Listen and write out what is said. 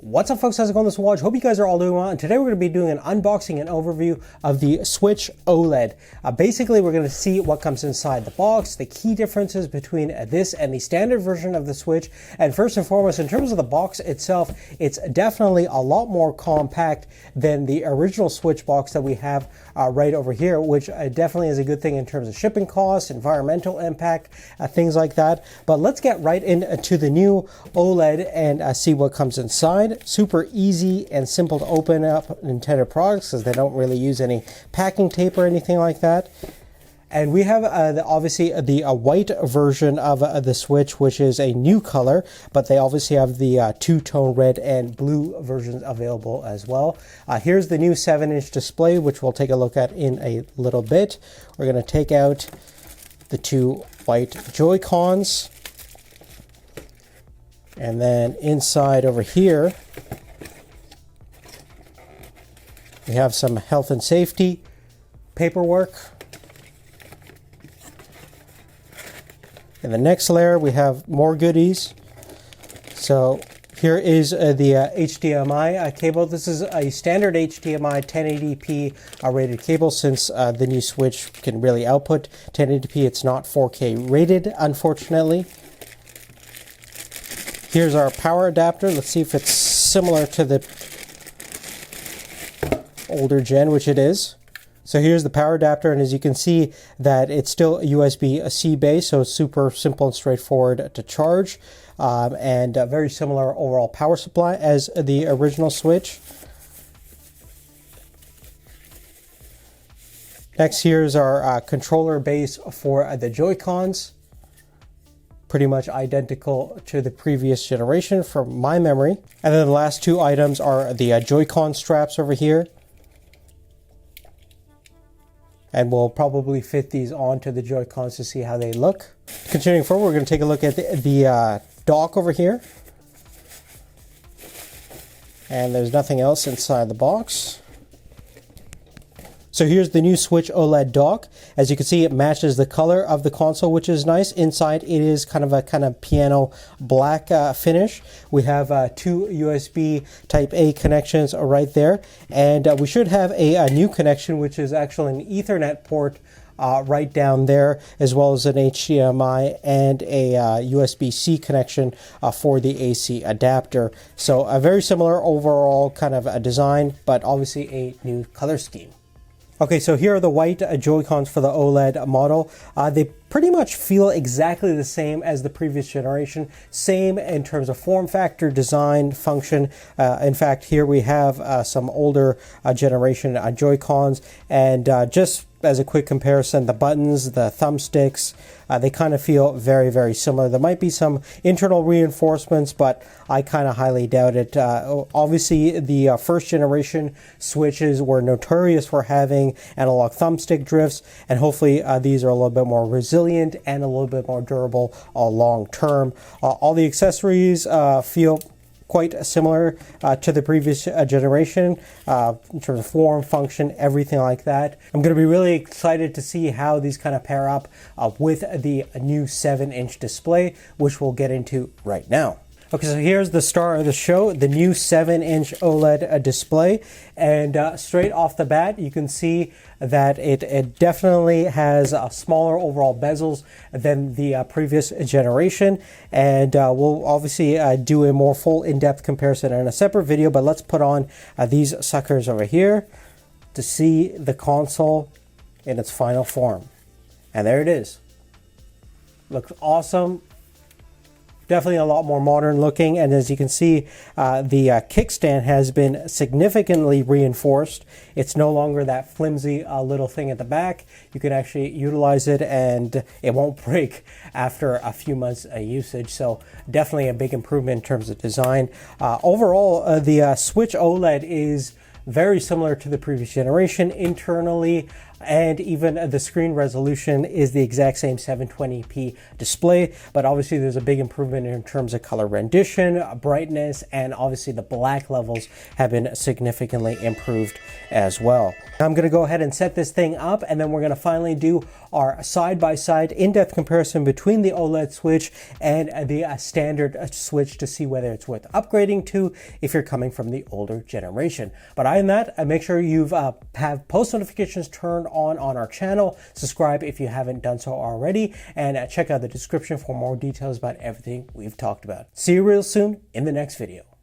What's up, folks? How's it going? This is Watch. Hope you guys are all doing well. And today we're going to be doing an unboxing and overview of the Switch OLED. Basically, we're going to see what comes inside the box, the key differences between this and the standard version of the Switch. And first and foremost, in terms of the box itself, it's definitely a lot more compact than the original Switch box that we have right over here, which definitely is a good thing in terms of shipping costs, environmental impact, things like that. But let's get right into the new OLED and see what comes inside. Super easy and simple to open up Nintendo products because they don't really use any packing tape or anything like that. And we have obviously the white version of the Switch, which is a new color, but they obviously have the two-tone red and blue versions available as well. Here's the new 7-inch display, which we'll take a look at in a little bit. We're going to take out the two white JoyCons. And then inside over here, we have some health and safety paperwork. In the next layer, we have more goodies. So here is the HDMI cable. This is a standard HDMI 1080p rated cable. Since the new Switch can really output 1080p, it's not 4K rated, unfortunately. Here's our power adapter. Let's see if it's similar to the older gen, which it is. So here's the power adapter, and as you can see that it's still USB-C based, so it's super simple and straightforward to charge, and very similar overall power supply as the original Switch. Next, here's our controller base for the JoyCons. Pretty much identical to the previous generation from my memory. And then the last two items are the Joy-Con straps over here. And we'll probably fit these onto the Joy-Cons to see how they look. Continuing forward, we're going to take a look at the dock over here. And there's nothing else inside the box. So here's the new Switch OLED dock. As you can see, it matches the color of the console, which is nice. Inside, it is kind of piano black finish. We have two USB Type A connections right there. And we should have a new connection, which is actually an Ethernet port right down there, as well as an HDMI and a USB-C connection for the AC adapter. So a very similar overall kind of a design, but obviously a new color scheme. Okay, so here are the white Joy-Cons for the OLED model. They pretty much feel exactly the same as the previous generation. Same in terms of form factor, design, function. In fact, here we have some older generation Joy-Cons. And just as a quick comparison, the buttons, the thumbsticks, they kind of feel very, very similar. There might be some internal reinforcements, but I kind of highly doubt it. Obviously, the first generation Switches were notorious for having analog thumbstick drifts, and hopefully these are a little bit more resilient and a little bit more durable long term. All the accessories feel quite similar to the previous generation in terms of form, function, everything like that. I'm going to be really excited to see how these kind of pair up with the new 7-inch display, which we'll get into right now. Okay, so here's the star of the show, the new 7-inch OLED display. And straight off the bat, you can see that it definitely has smaller overall bezels than the previous generation. And we'll obviously do a more full in-depth comparison in a separate video, but let's put on these suckers over here to see the console in its final form. And there it is. Looks awesome. Definitely a lot more modern looking, and as you can see, the kickstand has been significantly reinforced. It's no longer that flimsy little thing at the back. You can actually utilize it and it won't break after a few months of usage, so definitely a big improvement in terms of design. Overall, the Switch OLED is very similar to the previous generation. Internally, and even the screen resolution is the exact same 720p display, but obviously there's a big improvement in terms of color rendition, brightness, and obviously the black levels have been significantly improved as well. I'm going to go ahead and set this thing up, and then we're going to finally do our side-by-side in-depth comparison between the OLED Switch and the standard Switch to see whether it's worth upgrading to if you're coming from the older generation. But other than that, make sure you've have post notifications turned on our channel. Subscribe if you haven't done so already, and check out the description for more details about everything we've talked about. See you real soon in the next video.